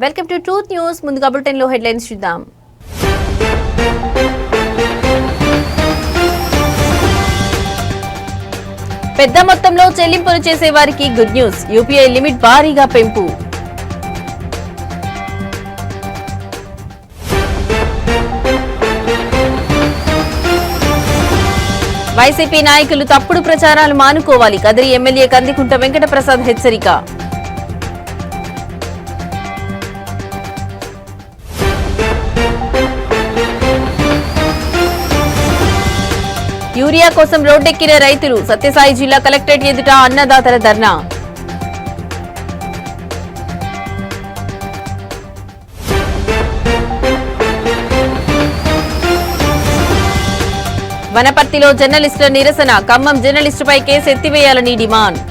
Welcome to truth news. ముందుగా bulletin లో headlines చూద్దాం. పెద్ద మొత్తంలో చెల్లింపులు చేసే వారికి గుడ్ న్యూస్. యూపీఐ లిమిట్ భారీగా పెంపు. వైసీపీ నాయకులు తప్పుడు ప్రచారాలు మానుకోవాలి. కదిరి ఎమ్మెల్యే కందికుంట వెంకటప్రసాద్ హెచ్చరిక. యూరియా కోసం రోడ్డెక్కిన రైతులు. సత్యసాయి జిల్లా కలెక్టరేట్ ఎదుట అన్నదాతల ధర్నా. వనపర్తిలో జర్నలిస్టుల నిరసన. ఖమ్మం జర్నలిస్టుపై కేసు ఎత్తివేయాలని డిమాండ్.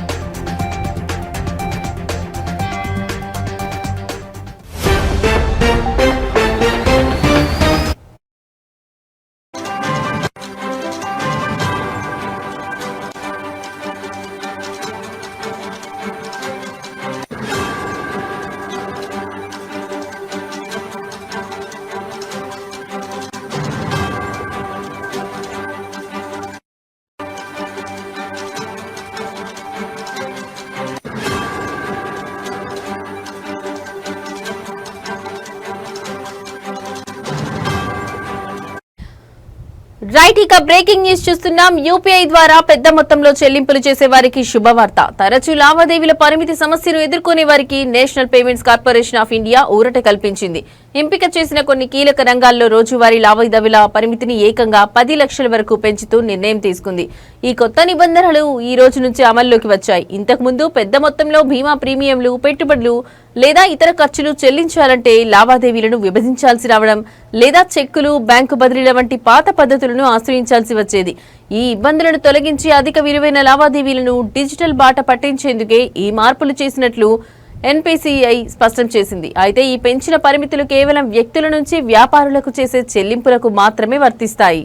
రైట్, ఇక బ్రేకింగ్ న్యూస్ చూస్తున్నాం. యూపీఐ ద్వారా పెద్ద మొత్తంలో చెల్లింపులు చేసే వారికి శుభవార్త. తరచూ లావాదేవీల పరిమితి సమస్యను ఎదుర్కొనే వారికి national payments corporation of India ఊరట కల్పించింది. ఎంపిక చేసిన కొన్ని కీలక రంగాల్లో రోజువారీ లావాదేవీల పరిమితిని ఏకంగా 10 లక్షల వరకు పెంచుతూ నిర్ణయం తీసుకుంది. ఈ కొత్త నిబంధనలు ఈ రోజు నుంచి అమల్లోకి వచ్చాయి. ఇంతకుముందు పెద్ద మొత్తంలో బీమా ప్రీమియంలు, పెట్టుబడులు లేదా ఇతర ఖర్చులు చెల్లించాలంటే లావాదేవీలను విభజించాల్సి రావడం లేదా చెక్కులు, బ్యాంకు బదిలీల వంటి పాత పద్ధతులను ఆశ్రయించాల్సి వచ్చేది. ఈ ఇబ్బందులను తొలగించి అధిక విలువైన లావాదేవీలను డిజిటల్ బాట పట్టించేందుకే ఈ మార్పులు చేసినట్లు ఎన్పీసీఐ స్పష్టం చేసింది. అయితే ఈ పెంచిన పరిమితులు కేవలం వ్యక్తుల నుంచి వ్యాపారులకు చేసే చెల్లింపులకు మాత్రమే వర్తిస్తాయి.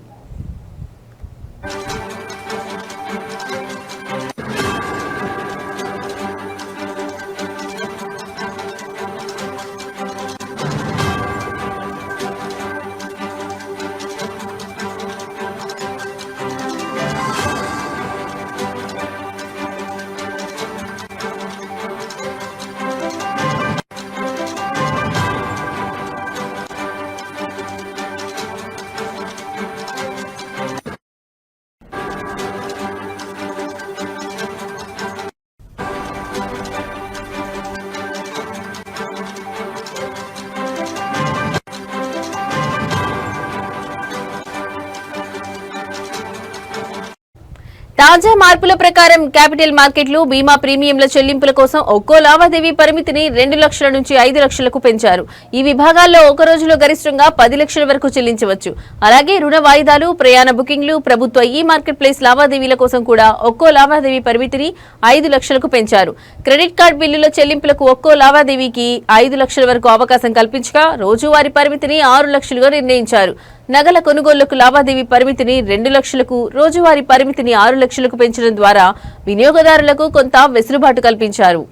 తాజా మార్పుల ప్రకారం క్యాపిటల్ మార్కెట్లు బీమా ప్రీమియంల చెల్లింపుల కోసం ఒక్కో లావాదేవీ పరిమితిని 2 లక్షల నుంచి 5 లక్షలకు పెంచారు. ఈ విభాగాల్లో ఒక రోజులో గరిష్టంగా 10 లక్షల వరకు చెల్లించవచ్చు. అలాగే రుణ వాయిదాలు, ప్రయాణ బుకింగ్లు, ప్రభుత్వ ఈ మార్కెట్ ప్లేస్ లావాదేవీల కోసం కూడా ఒక్కో లావాదేవీ పరిమితిని 5 లక్షలకు పెంచారు. క్రెడిట్ కార్డు బిల్లుల చెల్లింపులకు ఒక్కో లావాదేవీకి 5 లక్షల వరకు అవకాశం కల్పించగా రోజువారీ పరిమితిని 6 లక్షలుగా నిర్ణయించారు. నగల కొనుగోళ్లకు లావాదేవీ పరిమితిని 2 లక్షలకు, రోజువారీ పరిమితిని 6 లక్షలకు పెంచడం ద్వారా వినియోగదారులకు కొంత వెసులుబాటు కల్పించారు.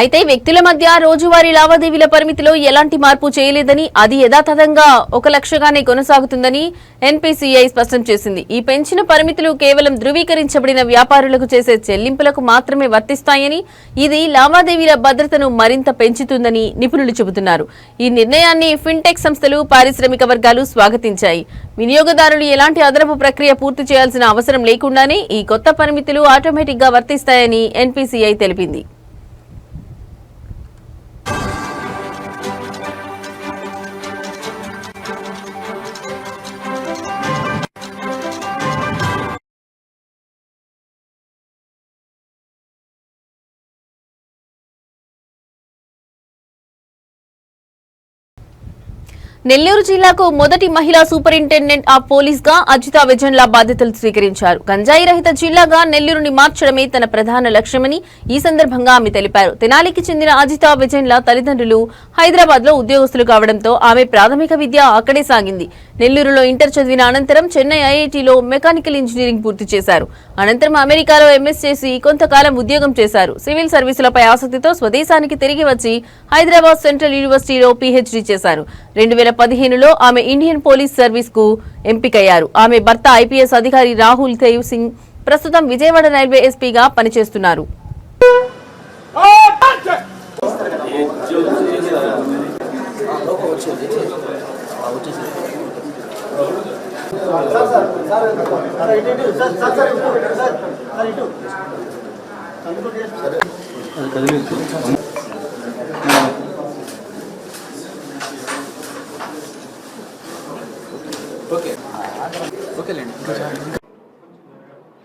అయితే వ్యక్తుల మధ్య రోజువారీ లావాదేవీల పరిమితిలో ఎలాంటి మార్పు చేయలేదని, అది యథాతథంగా 1 లక్షగానే కొనసాగుతుందని ఎన్పీసీఐ స్పష్టం చేసింది. ఈ పెంచిన పరిమితులు కేవలం ధృవీకరించబడిన వ్యాపారులకు చేసే చెల్లింపులకు మాత్రమే వర్తిస్తాయని, ఇది లావాదేవీల భద్రతను మరింత పెంచుతుందని నిపుణులు చెబుతున్నారు. ఈ నిర్ణయాన్ని ఫిన్టెక్ సంస్థలు, పారిశ్రామిక వర్గాలు స్వాగతించాయి. వినియోగదారులు ఎలాంటి అదనపు ప్రక్రియ పూర్తి చేయాల్సిన అవసరం లేకుండానే ఈ కొత్త పరిమితులు ఆటోమేటిక్ గా వర్తిస్తాయని ఎన్పీసీఐ తెలిపింది. నెల్లూరు జిల్లాకు మొదటి మహిళా సూపరింటెండెంట్ ఆఫ్ పోలీస్ గా అజితా విజన్ల బాధ్యతలు స్వీకరించారు. గంజాయి రహిత జిల్లాగా నెల్లూరుని మార్చడమే తన ప్రధాన లక్ష్యమని ఈ సందర్భంగా ఆమె తెలిపారు. తెనాలికి చెందిన అజితా విజన్ల తల్లిదండ్రులు హైదరాబాద్ లో ఉద్యోగస్తులు కావడంతో ఆమె ప్రాథమిక విద్య అక్కడే సాగింది. నెల్లూరులో ఇంటర్ చదివిన అనంతరం చెన్నై ఐఐటీలో మెకానికల్ ఇంజనీరింగ్ పూర్తి చేశారు. అనంతరం అమెరికాలో ఎంఎస్ చేసి కొంతకాలం ఉద్యోగం చేశారు. సివిల్ సర్వీసులపై ఆసక్తితో స్వదేశానికి తిరిగి వచ్చి హైదరాబాద్ సెంట్రల్ యూనివర్సిటీలో పీహెచ్డీ చేశారు. 2015లో ఆమె ఇండియన్ పోలీస్ సర్వీస్ కు ఎంపికయ్యారు. ఆమె భర్త ఐపీఎస్ అధికారి రాహుల్ దేవ్ సింగ్ ప్రస్తుతం విజయవాడ రైల్వే ఎస్పీగా పనిచేస్తున్నారు.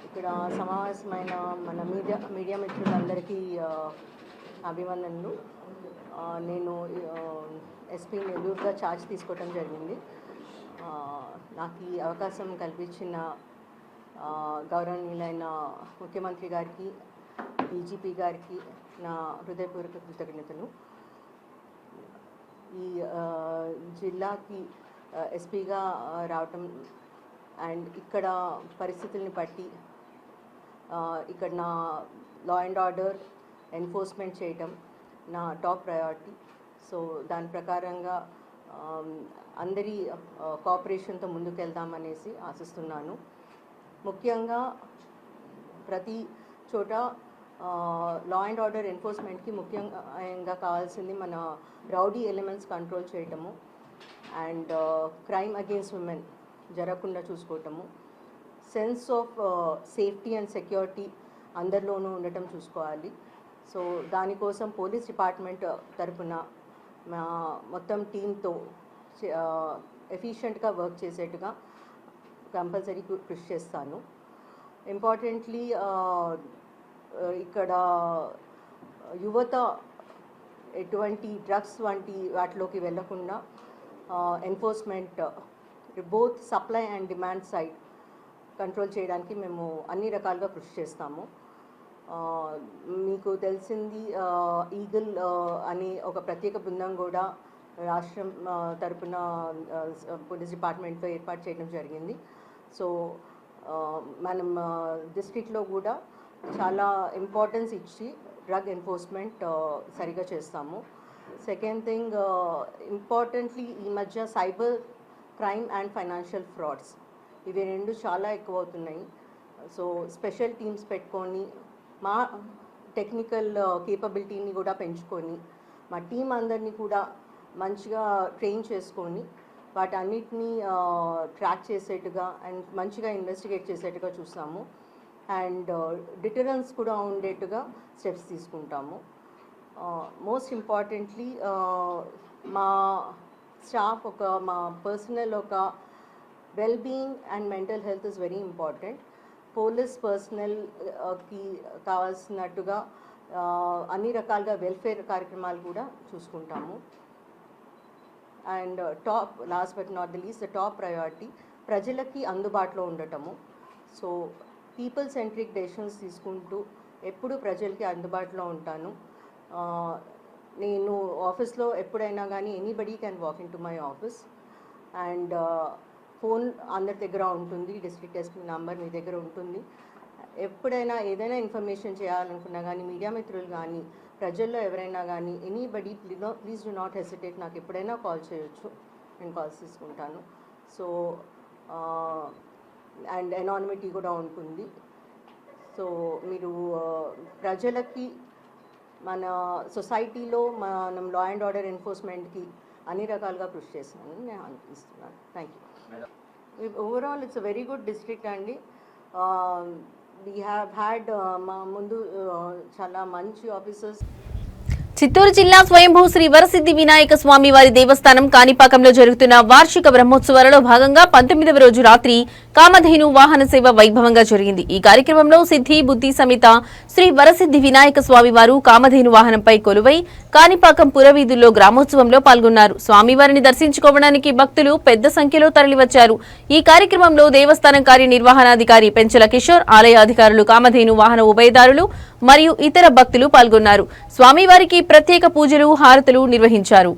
ఇక్కడ సమావేశమైన మన మీడియా మిత్రులందరికీ అభివందనలు. నేను ఎస్పీ నెల్లూరుగా ఛార్జ్ తీసుకోవడం జరిగింది. నాకు ఈ అవకాశం కల్పించిన గౌరవనీయులైన ముఖ్యమంత్రి గారికి, డీజీపీ గారికి నా హృదయపూర్వక కృతజ్ఞతలు. ఈ జిల్లాకి ఎస్పీగా రావటం అండ్ ఇక్కడ పరిస్థితుల్ని బట్టి ఇక్కడ నా లా అండ్ ఆర్డర్ ఎన్ఫోర్స్మెంట్ చేయటం నా టాప్ ప్రయారిటీ. సో దాని ప్రకారంగా అందరి కోఆపరేషన్తో ముందుకెళ్దామనేసి ఆశిస్తున్నాను. ముఖ్యంగా ప్రతి చోట లా అండ్ ఆర్డర్ ఎన్ఫోర్స్మెంట్కి ముఖ్యంగా కావాల్సింది మన రౌడీ ఎలిమెంట్స్ కంట్రోల్ చేయటము అండ్ క్రైమ్ అగెయిన్స్ట్ ఉమెన్ జరగకుండా చూసుకోవటము, sense of safety and security అందరిలోనూ ఉండటం చూసుకోవాలి. సో దానికోసం పోలీస్ డిపార్ట్మెంట్ తరఫున మా మొత్తం టీంతో ఎఫిషియెంట్గా వర్క్ చేసేట్టుగా కంపల్సరీ కృషి చేస్తాను. ఇంపార్టెంట్లీ ఇక్కడ యువత ఎటువంటి డ్రగ్స్ వంటి వాటిలోకి వెళ్లకుండా enforcement both supply and demand side control చేయడానికి మేము అన్ని రకాలుగా కృషి చేస్తాము. మీకు తెలిసింది ఈగల్ అనే ఒక ప్రత్యేక బృందం కూడా రాష్ట్రం తరపున పోలీస్ డిపార్ట్మెంట్తో ఏర్పాటు చేయడం జరిగింది. సో మనం డిస్ట్రిక్ట్లో కూడా చాలా ఇంపార్టెన్స్ ఇచ్చి డ్రగ్ ఎన్ఫోర్స్మెంట్ సరిగా చేస్తాము. సెకండ్ థింగ్, ఇంపార్టెంట్లీ ఈ మధ్య cyber crime and financial frauds ఇవి రెండు చాలా ఎక్కువ అవుతున్నాయి. సో స్పెషల్ టీమ్స్ పెట్టుకొని మా టెక్నికల్ కేపబిలిటీని కూడా పెంచుకొని మా టీం అందరినీ కూడా మంచిగా ట్రైన్ చేసుకొని వాటన్నిటినీ ట్రాక్ చేసేట్టుగా అండ్ మంచిగా ఇన్వెస్టిగేట్ చేసేట్టుగా చూస్తాము. అండ్ డిటరెన్స్ కూడా ఉండేట్టుగా స్టెప్స్ తీసుకుంటాము. మోస్ట్ ఇంపార్టెంట్లీ మా స్టాఫ్ మా పర్సనల్ ఒక wellbeing and mental health is very important. Police పర్సనల్కి కావాల్సినట్టుగా అన్ని రకాలుగా వెల్ఫేర్ కార్యక్రమాలు కూడా చూసుకుంటాము. And last but not the least, the top priority ప్రజలకి అందుబాటులో ఉండటము. సో పీపుల్ సెంట్రిక్ డెసిషన్స్ తీసుకుంటూ ఎప్పుడు ప్రజలకి అందుబాటులో ఉంటాను. నేను ఆఫీస్లో ఎప్పుడైనా కానీ anybody can walk in to my office and phone అందరి దగ్గర ఉంటుంది, డిస్ట్రిక్ట్ ఎస్పీ నంబర్ మీ దగ్గర ఉంటుంది. ఎప్పుడైనా ఏదైనా ఇన్ఫర్మేషన్ చేయాలనుకున్నా కానీ మీడియా మిత్రులు కానీ ప్రజల్లో ఎవరైనా కానీ anybody please do not hesitate, నాకు ఎప్పుడైనా కాల్ చేయొచ్చు, నేను కాల్స్ తీసుకుంటాను. సో అండ్ ఎనానిమిటీ కూడా ఉంటుంది. సో మీరు ప్రజలకి మన సొసైటీలో మనం లా అండ్ ఆర్డర్ ఎన్ఫోర్స్మెంట్కి అన్ని రకాలుగా కృషి చేస్తున్నాను నేను అనిపిస్తున్నాను. Thank you. Overall it's a very good district అండి. వీ హ్యావ్ హ్యాడ్ మా ముందు చాలా మంచి ఆఫీసర్స్. చిత్తూరు జిల్లా స్వయంభూ శ్రీ వరసిద్ధి వినాయక స్వామి వారి దేవస్థానం కాణిపాకంలో జరుగుతున్న వార్షిక బ్రహ్మోత్సవాలలో భాగంగా 19వ రోజు రాత్రి కామధేను వాహన సేవ వైభవంగా జరిగింది. ఈ కార్యక్రమంలో సిద్ధి బుద్ధి సమేత శ్రీ వరసిద్ధి వినాయక స్వామి వారు కామధేను వాహనంపై కొలువై కాణిపాకం పురవీధుల్లో గ్రామోత్సవంలో పాల్గొన్నారు. స్వామివారిని దర్శించుకోవడానికి భక్తులు పెద్ద సంఖ్యలో తరలివచ్చారు. ఈ కార్యక్రమంలో దేవస్థానం కార్యనిర్వహణాధికారి పెంచల కిషోర్, ఆలయ అధికారులు కామధేను వాహన ఉభయదారులు మరియు ఇతర భక్తులు పాల్గొన్నారు. స్వామివారికి ప్రత్యేక పూజలు, హారతులు నిర్వహించారు.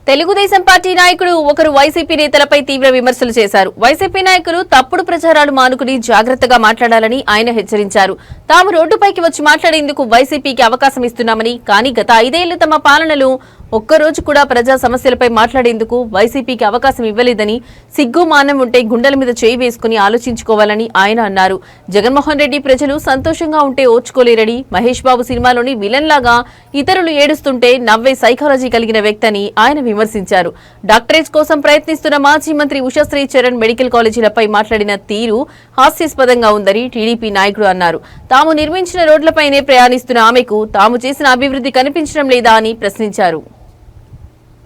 తెలుగుదేశం పార్టీ నాయకుడు ఒకరు వైసీపీ నేతలపై తీవ్ర విమర్శలు చేశారు. వైసీపీ నాయకులు తప్పుడు ప్రచారాలు మానుకుని జాగ్రత్తగా మాట్లాడాలని ఆయన హెచ్చరించారు. తాము రోడ్డుపైకి వచ్చి మాట్లాడేందుకు వైసీపీకి అవకాశం ఇస్తున్నామని, కానీ గత 5 ఏళ్లు తమ పాలనలో ఒక్కరోజు కూడా ప్రజా సమస్యలపై మాట్లాడేందుకు వైసీపీకి అవకాశం ఇవ్వలేదని, సిగ్గు మానం ఉంటే గుండెల మీద చేయి వేసుకుని ఆలోచించుకోవాలని ఆయన అన్నారు. జగన్మోహన్ రెడ్డి ప్రజలు సంతోషంగా ఉంటే ఓర్చుకోలేరని, మహేష్ బాబు సినిమాలోని విలన్ లాగా ఇతరులు ఏడుస్తుంటే నవ్వే సైకాలజీ కలిగిన వ్యక్తని ఆయన విమర్శించారు. డాక్టరేట్ కోసం ప్రయత్నిస్తున్న మాజీ మంత్రి ఉషశ్రీ చరణ్ మెడికల్ కాలేజీలపై మాట్లాడిన తీరు హాస్యాస్పదంగా ఉందని టీడీపీ నాయకుడు అన్నారు. తాము నిర్మించిన రోడ్లపైనే ప్రయాణిస్తున్న ఆమెకు తాము చేసిన అభివృద్ధి కనిపించడం లేదా అని ప్రశ్నించారు.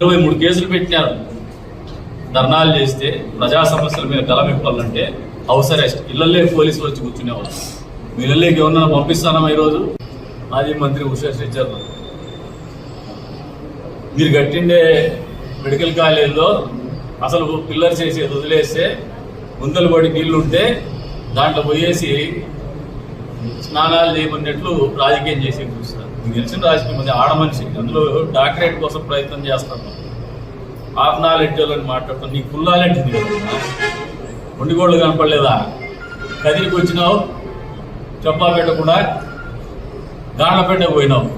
23 కేసులు పెట్టినారు. ధర్నాలు చేస్తే ప్రజా సమస్యల మీద గలమెప్పాలంటే హౌస్ అరెస్ట్, ఇళ్లలే పోలీసులు వచ్చి కూర్చునేవాళ్ళు. మీ ఇళ్లలోకి ఎవరన్నా పంపిస్తానమ్మా? ఈరోజు మాజీ మంత్రి ఉషశ్రీ చరణ్ మీరు కట్టిండే మెడికల్ కాలేజీలో అసలు పిల్లర్స్ చేసి వదిలేస్తే గుంతలు పడి నీళ్లుంటే దాంట్లో పోయేసి స్నానాలు చేయమన్నట్లు రాజకీయం చేసి చూస్తారు. మీకు తెలిసిన రాజకీయం మంది ఆడమనిషి, అందులో డాక్టరేట్ కోసం ప్రయత్నం చేస్తాను. హాఫ్ నాలెడ్జ్ అని మాట్లాడుతాను. నీకు ఫుల్ నాలెడ్జ్ ఉంది కదా, ఒండిగోళ్ళు కనపడలేదా? కదిరికి వచ్చినావు, చెప్పా పెట్టకుండా గాండ్లపేట పోయినావు,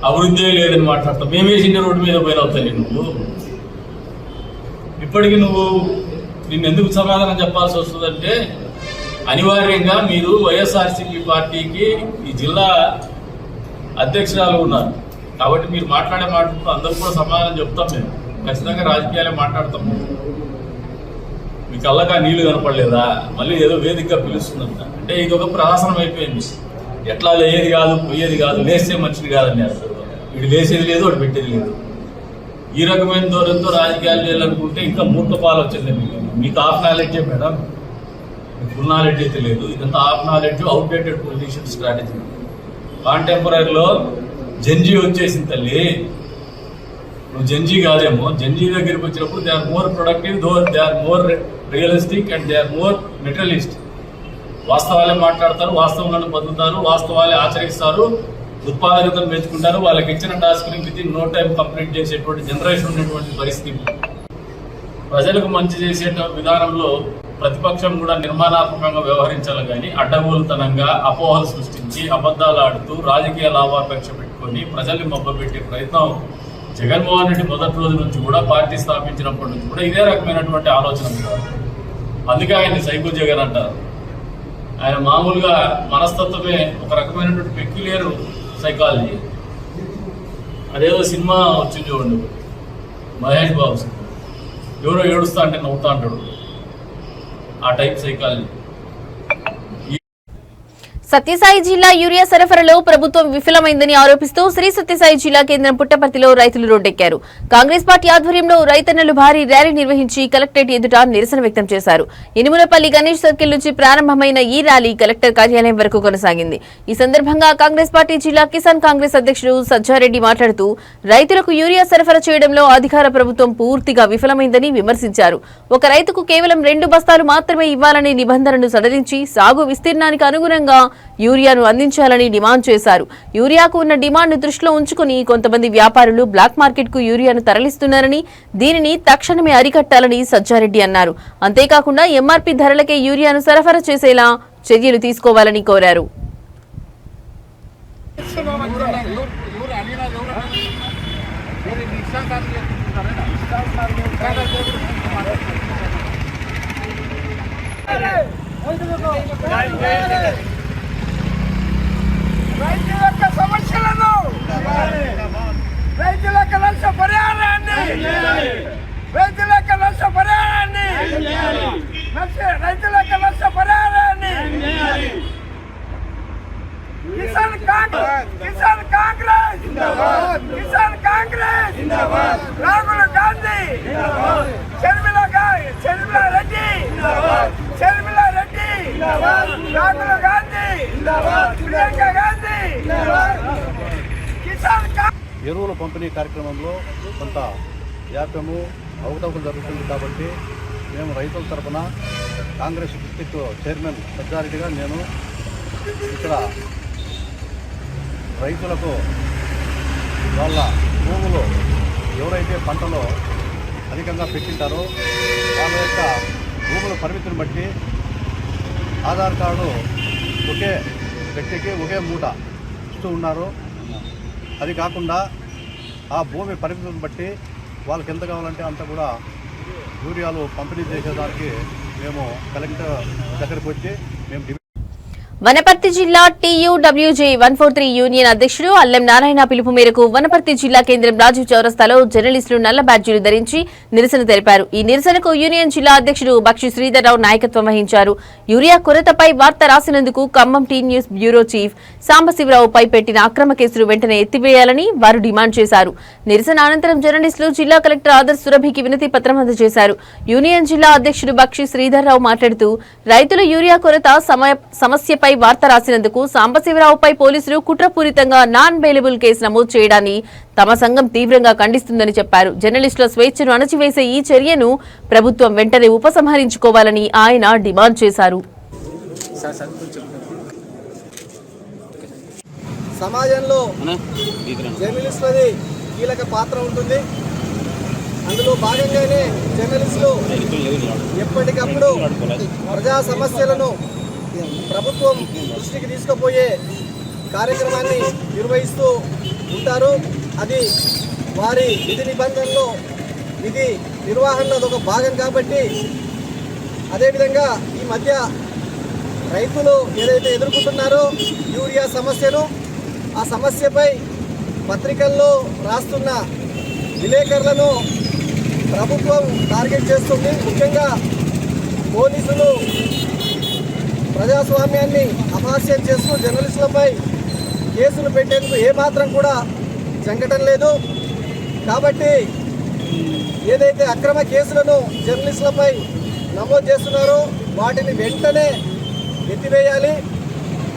అభివృద్ధి లేదని మాట్లాడతావు. మేమేసిన రోడ్డు మీద పోయినావు తల్లి. నువ్వు ఇప్పటికీ నిన్ను ఎందుకు సమాధానం చెప్పాల్సి వస్తుందంటే, అనివార్యంగా మీరు వైఎస్ఆర్సీపీ పార్టీకి ఈ జిల్లా అధ్యక్షురాలు ఉన్నారు కాబట్టి మీరు మాట్లాడే మాటలు అందరూ కూడా సమాధానం చెప్తాం. మేము ఖచ్చితంగా రాజకీయాలే మాట్లాడతాం. మీ కళ్ళగా నీళ్లు కనపడలేదా? మళ్ళీ ఏదో వేదికగా పిలుస్తుందంట. అంటే ఇది ఒక ప్రహసనం అయిపోయింది. ఎట్లా లేయేది కాదు, పోయేది కాదు, లేస్తే మంచిది కాదని అసలు వీడు లేసేది లేదు, వాడు పెట్టేది లేదు. ఈ రకమైన ధోరణితో రాజకీయాలు చేయాలనుకుంటే ఇంకా మూర్ఖపాలు వచ్చింది. మీకు హాఫ్ నాలెడ్జే మేడం, ఫుల్ నాలెడ్జ్ అయితే లేదు. ఇదంతా half knowledge, outdated politician strategy. కాంటెంపరీలో జెన్జీ వచ్చేసింది తల్లి. నువ్వు జెన్జీ కాదేమో. జెన్జీ దగ్గరికి వచ్చినప్పుడు they are more productive, they are more realistic and they are more materialist. వాస్తవాలే మాట్లాడతారు, వాస్తవంలో బతుకుతారు, వాస్తవాలే ఆచరిస్తారు, ఉత్పాదకతను పెంచుకుంటారు. వాళ్ళకి ఇచ్చిన టాస్క్ని వితిన్ నో టైం కంప్లీట్ చేసేటువంటి జనరేషన్ ఉన్నటువంటి పరిస్థితి. ప్రజలకు మంచి చేసే విధానంలో ప్రతిపక్షం కూడా నిర్మాణాత్మకంగా వ్యవహరించాలి కానీ అడ్డగోలుతనంగా అపోహలు సృష్టించి అబద్ధాలు ఆడుతూ రాజకీయ లాభాపేక్ష పెట్టుకొని ప్రజల్ని మభ్యపెట్టే ప్రయత్నం జగన్మోహన్ రెడ్డి మొదటి రోజు నుంచి కూడా, పార్టీ స్థాపించినప్పటి నుంచి కూడా ఇదే రకమైనటువంటి ఆలోచన కాదు. అందుకే ఆయన్ని సైకో జగన్ అంటారు. ఆయన మామూలుగా మనస్తత్వమే ఒక రకమైనటువంటి పెక్యులియర్ సైకాలజీ. అదేదో సినిమా వచ్చింది చూడండి, మహేష్ బాబు సినిమా, ఎవరో ఏడుస్తా అంటే నవ్వుతా అంటాడు, ఆ టైప్ సైకాలజీ. సత్యసాయి జిల్లా యూరియా సరఫరాలో ప్రభుత్వం విఫలమైందని ఆరోపిస్తూ శ్రీ సత్యసాయి జిల్లా కేంద్రం పుట్టపర్తిలో రైతులు రోడ్డెక్కారు. కాంగ్రెస్ పార్టీ ఆధ్వర్యంలో రైతన్నలు భారీ ర్యాలీ నిర్వహించి కలెక్టరేట్ ఎదుట నిరసన వ్యక్తం చేశారు. ఇనుములపల్లి గణేష్ సర్కిల్ నుంచి ప్రారంభమైన ఈ ర్యాలీ కలెక్టర్ కార్యాలయం వరకు కొనసాగింది. ఈ సందర్భంగా కాంగ్రెస్ పార్టీ జిల్లా కిసాన్ కాంగ్రెస్ అధ్యక్షుడు సజ్జారెడ్డి మాట్లాడుతూ రైతులకు యూరియా సరఫరా చేయడంలో అధికార ప్రభుత్వం పూర్తిగా విఫలమైందని విమర్శించారు. ఒక రైతుకు కేవలం 2 బస్తాలు మాత్రమే ఇవ్వాలనే నిబంధనను సడలించి సాగు విస్తీర్ణానికి అనుగుణంగా యూరియాను అందించాలని డిమాండ్ చేశారు. యూరియాకు ఉన్న డిమాండ్ను దృష్టిలో ఉంచుకుని కొంతమంది వ్యాపారులు బ్లాక్ మార్కెట్కు యూరియాను తరలిస్తున్నారని, దీనిని తక్షణమే అరికట్టాలని సజ్జారెడ్డి అన్నారు. అంతేకాకుండా ఎంఆర్పీ ధరలకే యూరియాను సరఫరా చేసేలా చర్యలు తీసుకోవాలని కోరారు. రైతుల యొక్క సమస్యలను రైతుల యొక్క నష్టపరిహారాన్ని రైతుల యొక్క నష్టపరిహారాన్ని కిసాన్ కాంగ్రెస్ రాహుల్ గాంధీ షర్మిలా రెడ్డి రాహుల్ గాంధీ ప్రియాంక గాంధీ ఎరువుల పంపిణీ కార్యక్రమంలో కొంత జాప్యము అవకతవకలు జరుగుతుంది కాబట్టి మేము రైతుల తరఫున కాంగ్రెస్ డిస్ట్రిక్ట్ చైర్మన్ సజ్జారెడ్డిగా నేను ఇక్కడ రైతులకు వాళ్ళ భూములు ఎవరైతే పంటలో అధికంగా పెట్టింటారో వాళ్ళ యొక్క భూముల పరిమితిని బట్టి ఆధార్ కార్డు ఒకే వ్యక్తికి ఒకే మూట ఇస్తూ ఉన్నారు. అది కాకుండా ఆ భూమి పరిమితిని బట్టి వాళ్ళకి ఎంత కావాలంటే అంత కూడా యూరియాలు పంపిణీ చేసేదానికి మేము కలెక్టర్ దగ్గరికి వచ్చి మేము వనపర్తి జిల్లా TUWJ 143 యూనియన్ అధ్యక్షుడు అల్లెం నారాయణ పిలుపు మేరకు వనపర్తి జిల్లా కేంద్రం రాజీవ్ చౌరస్తాలో జర్నలిస్టులు నల్ల బ్యాడ్జీలు ధరించి నిరసన తెలిపారు. ఈ నిరసనకు యూనియన్ జిల్లా అధ్యక్షుడు బక్షి శ్రీధర్రావు నాయకత్వం వహించారు. యూరియా కొరతపై వార్త రాసినందుకు Khammam T news bureau chief సాంబశివరావుపై పెట్టిన అక్రమ కేసులు వెంటనే ఎత్తివేయాలని వారు డిమాండ్ చేశారు. నిరసన అనంతరం జర్నలిస్టులు జిల్లా కలెక్టర్ ఆదర్శ్ సురభికి వినతి పత్రం అందజేశారు. యూనియన్ జిల్లా అధ్యక్షుడు బక్షి శ్రీధర్రావు మాట్లాడుతూ రైతుల యూరియా కొరత సమస్యపై వార్త రాసినందుకు సాంబశివరావుపై పోలీసులు కుట్రపూరితంగా నాన్ బెయిలబుల్ కేసు నమోదు చేయడాన్ని తమ సంఘం తీవ్రంగా ఖండిస్తుందని చెప్పారు. జర్నలిస్టుల స్వేచ్ఛను అణచివేసే ఈ చర్యను ప్రభుత్వం వెంటనే ఉపసంహరించుకోవాలని ఆయన డిమాండ్ చేశారు. సమాజంలో జర్నలిస్టులది కీలక పాత్ర ఉంటుంది. అందులో భాగంగానే జర్నలిస్టులు ఎప్పటికప్పుడు ప్రజా సమస్యలను ప్రభుత్వం దృష్టికి తీసుకుపోయే కార్యక్రమాన్ని నిర్వహిస్తూ ఉంటారు. అది వారి విధి నిబంధనలో విధి నిర్వహణలో ఒక భాగం కాబట్టి, అదేవిధంగా ఈ మధ్య రైతులు ఏదైతే ఎదుర్కొంటున్నారో యూరియా సమస్యను, ఆ సమస్యపై పత్రికల్లో రాస్తున్న విలేకరులను ప్రభుత్వం టార్గెట్ చేస్తుంది. ముఖ్యంగా పోలీసులు ప్రజాస్వామ్యాన్ని అపహాస్యం చేస్తూ జర్నలిస్టులపై కేసులు పెట్టేందుకు ఏమాత్రం కూడా జంకటం లేదు. కాబట్టి ఏదైతే అక్రమ కేసులను జర్నలిస్టులపై నమోదు చేస్తున్నారో వాటిని వెంటనే ఎత్తివేయాలి.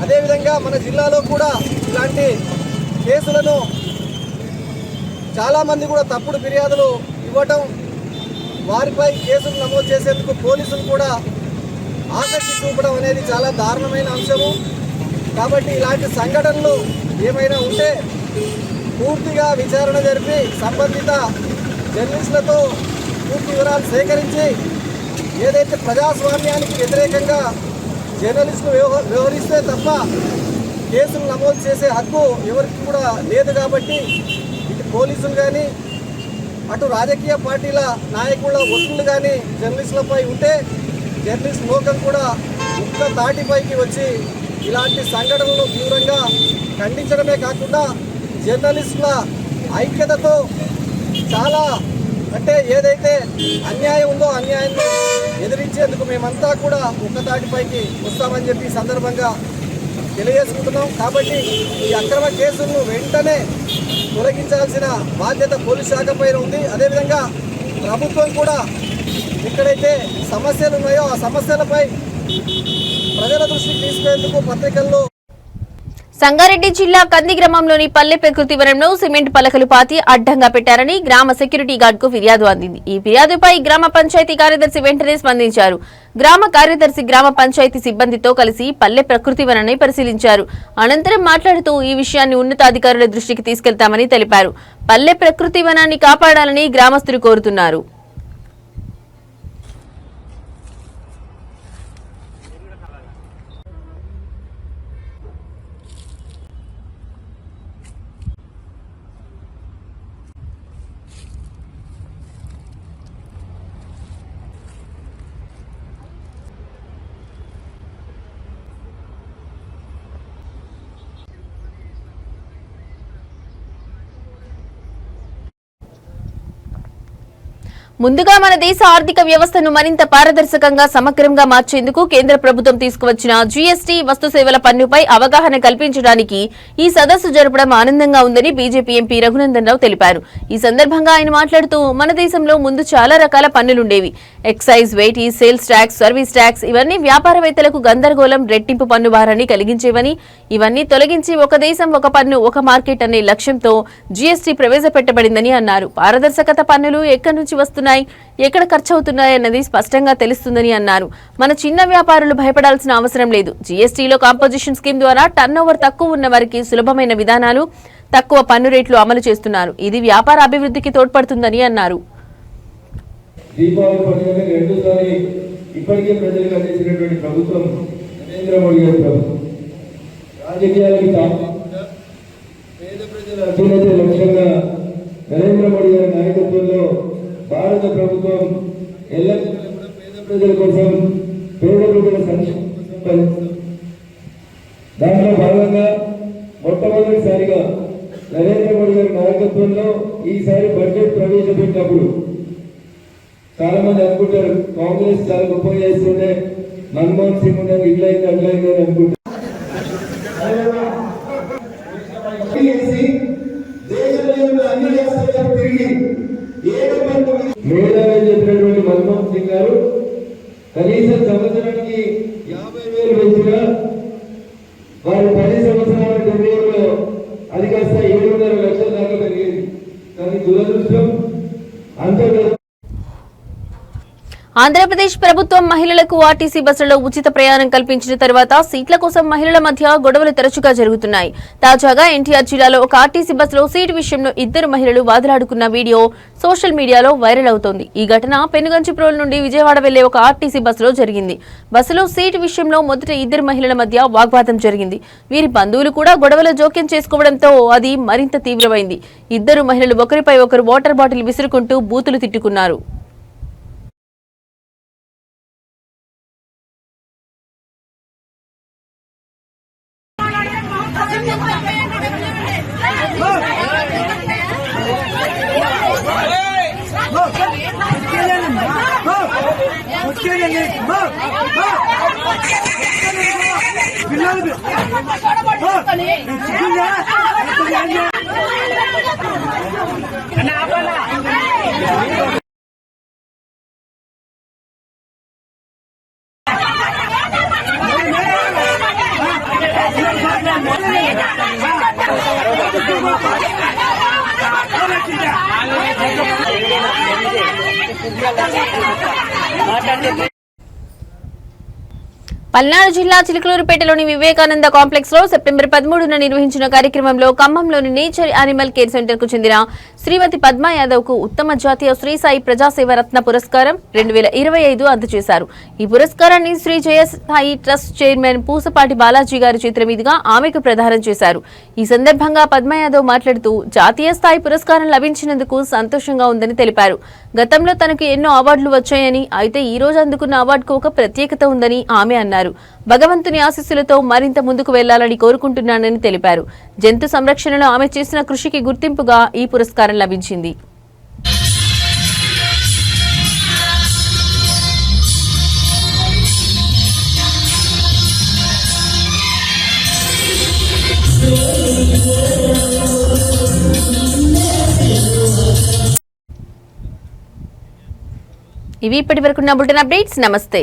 అదేవిధంగా మన జిల్లాలో కూడా ఇలాంటి కేసులను చాలామంది కూడా తప్పుడు ఫిర్యాదులు ఇవ్వటం, వారిపై కేసులు నమోదు చేసేందుకు పోలీసులు కూడా ఆసక్తి చూపడం అనేది చాలా దారుణమైన అంశము. కాబట్టి ఇలాంటి సంఘటనలు ఏమైనా ఉంటే పూర్తిగా విచారణ జరిపి సంబంధిత జర్నలిస్టులతో పూర్తి వివరాలు సేకరించి ఏదైతే ప్రజాస్వామ్యానికి వ్యతిరేకంగా జర్నలిస్టులు వ్యవహరిస్తే తప్ప కేసులు నమోదు చేసే హక్కు ఎవరికి కూడా లేదు. కాబట్టి ఇటు పోలీసులు కానీ అటు రాజకీయ పార్టీల నాయకుల ఒత్తిళ్లు కానీ జర్నలిస్టులపై ఉంటే జర్నలిస్ట్ లోకం కూడా ముక్త తాటిపైకి వచ్చి ఇలాంటి సంఘటనలను తీవ్రంగా ఖండించడమే కాకుండా జర్నలిస్టుల ఐక్యతతో చాలా అంటే ఏదైతే అన్యాయం ఉందో అన్యాయాన్ని ఎదిరించేందుకు మేమంతా కూడా ఒక్క తాటిపైకి వస్తామని చెప్పి సందర్భంగా తెలియజేసుకుంటున్నాం. కాబట్టి ఈ అక్రమ కేసులను వెంటనే తొలగించాల్సిన బాధ్యత పోలీస్ శాఖ పైన ఉంది. అదేవిధంగా ప్రభుత్వం కూడా ఎక్కడైతే సమస్యలు ఉన్నాయో ఆ సమస్యలపై ప్రజల దృష్టికి తీసుకునేందుకు పత్రికల్లో. సంగారెడ్డి జిల్లా కంది గ్రామంలోని పల్లె ప్రకృతి వనంలో సిమెంట్ పలకలు పాతి అడ్డంగా పెట్టారని గ్రామ సెక్యూరిటీ గార్డ్ కు ఫిర్యాదు అందింది. ఈ ఫిర్యాదుపై గ్రామ పంచాయతీ కార్యదర్శి వెంటనే స్పందించారు. గ్రామ కార్యదర్శి గ్రామ పంచాయతీ సిబ్బందితో కలిసి పల్లె ప్రకృతి వనాన్ని పరిశీలించారు. అనంతరం మాట్లాడుతూ ఈ విషయాన్ని ఉన్నతాధికారుల దృష్టికి తీసుకెళ్తామని తెలిపారు. పల్లె ప్రకృతి వనాన్ని కాపాడాలని గ్రామస్తులు కోరుతున్నారు. ముందుగా మన దేశ ఆర్థిక వ్యవస్థను మరింత పారదర్శకంగా సమగ్రంగా మార్చేందుకు కేంద్ర ప్రభుత్వం తీసుకువచ్చిన జీఎస్టీ వస్తు సేవల పన్నుపై అవగాహన కల్పించడానికి ఈ సదస్సు జరపడం ఆనందంగా ఉందని బీజేపీ ఎంపీ రఘునందన్ రావు తెలిపారు. ఈ సందర్భంగా ఆయన మాట్లాడుతూ మన దేశంలో ముందు చాలా రకాల పన్నులుండేవి. Excise, VAT, sales tax, service tax ఇవన్నీ వ్యాపారవేత్తలకు గందరగోళం, రెట్టింపు పన్ను భారాన్ని కలిగించేవని, ఇవన్నీ తొలగించి ఒక దేశం ఒక పన్ను ఒక మార్కెట్ అనే లక్ష్యంతో జీఎస్టీ ప్రవేశపెట్టబడిందని అన్నారు. పారదర్శకత పన్నులు ఎక్కడి నుంచి వస్తున్నాయి, ఎక్కడ ఖర్చు అవుతున్నాయన్నది స్పష్టంగా తెలుస్తుందని అన్నారు. మన చిన్న వ్యాపారులు భయపడాల్సిన అవసరం లేదు. జీఎస్టీలో కాంపోజిషన్ స్కీమ్ ద్వారా టర్నోవర్ తక్కువ ఉన్న వారికి సులభమైన విధానాలు, తక్కువ పన్ను రేట్లు అమలు చేస్తున్నారు. ఇది వ్యాపార అభివృద్ధికి తోడ్పడుతుందని అన్నారు. దీపావళి పండుగని రెండోసారి ఇప్పటికే ప్రజలకు అందించినటువంటి ప్రభుత్వం నరేంద్ర మోడీ గారి ప్రభుత్వం. రాజకీయాలకు తాకుండా పేద ప్రజల అభ్యున్నతి లక్ష్యంగా నరేంద్ర మోడీ గారి నాయకత్వంలో భారత ప్రభుత్వం ఎల్లప్పుడూ పేద ప్రజల కోసం, పేద ప్రజల సంక్షేమం కోసం పనిచేస్తుంది. దాంట్లో భాగంగా మొట్టమొదటిసారిగా నరేంద్ర మోడీ గారి నాయకత్వంలో ఈసారి బడ్జెట్ ప్రవేశపెట్టినప్పుడు చాలా మంది అనుకుంటారు కాంగ్రెస్ చాలా గొప్పగా చేస్తుంటే మన్మోహన్ సింగ్ ఉండగా ఇట్లయింది అట్లయింది అని అనుకుంటారు. మేధావి చెప్పినటువంటి మన్మోహన్ సింగ్ గారు కనీసం సంవత్సరానికి 50,000 పెంచినా వారు 10 సంవత్సరాల టెన్యూర్లో అది కాస్త 7.5 లక్షల దాకా పెరిగేది. కానీ దురదృష్టం అంతగా ఆంధ్రప్రదేశ్ ప్రభుత్వం మహిళలకు ఆర్టీసీ బస్సులలో ఉచిత ప్రయాణం కల్పించిన తర్వాత సీట్ల కోసం మహిళల మధ్య గొడవలు తరచుగా జరుగుతున్నాయి. తాజాగా ఎన్టీఆర్ జిల్లాలో ఒక ఆర్టీసీ బస్సులో సీటు విషయంలో 2 మహిళలు వాదులాడుకున్న వీడియో సోషల్ మీడియాలో వైరల్ అవుతోంది. ఈ ఘటన పెనుగంచిప్రోలు నుండి విజయవాడ వెళ్లే ఒక ఆర్టీసీ బస్సులో జరిగింది. బస్సులో సీటు విషయంలో మొదట 2 మహిళల మధ్య వాగ్వాదం జరిగింది. వీరి బంధువులు కూడా గొడవలో జోక్యం చేసుకోవడంతో అది మరింత తీవ్రమైంది. 2 మహిళలు ఒకరిపై ఒకరు వాటర్ బాటిల్ విసురుకుంటూ బూతులు తిట్టుకున్నారు. పల్నాడు జిల్లా చిలుకలూరుపేటలోని వివేకానంద కాంప్లెక్స్ లో సెప్టెంబర్ 13న నిర్వహించిన కార్యక్రమంలో ఖమ్మంలోని నేచర్ యానిమల్ కేర్ సెంటర్ కు చెందిన శ్రీమతి పద్మా యాదవ్ కు ఉత్తమ జాతీయ శ్రీ సాయి ప్రజాసేవ రత్న పురస్కారం 2025 అందజేశారు. ఈ పురస్కారాన్ని శ్రీ జయసాయి ట్రస్ట్ చైర్మన్ పూసపాటి బాలాజీ గారి చేతుల మీదుగా ఆమెకు ప్రదానం చేశారు. ఈ సందర్భంగా పద్మా యాదవ్ మాట్లాడుతూ జాతీయ స్థాయి పురస్కారం లభించినందుకు సంతోషంగా ఉందని తెలిపారు. గతంలో తనకు ఎన్నో అవార్డులు వచ్చాయని, అయితే ఈ రోజు అందుకున్న అవార్డుకు ఒక ప్రత్యేకత ఉందని ఆమె అన్నారు. భగవంతుని ఆశీస్సులతో మరింత ముందుకు వెళ్లాలని కోరుకుంటున్నానని తెలిపారు. జంతు సంరక్షణలో ఆమె చేసిన కృషికి గుర్తింపుగా ఈ పురస్కారం లభించింది. ఇవి ఇప్పటి వరకున్న బులెటిన్ అప్డేట్స్. నమస్తే.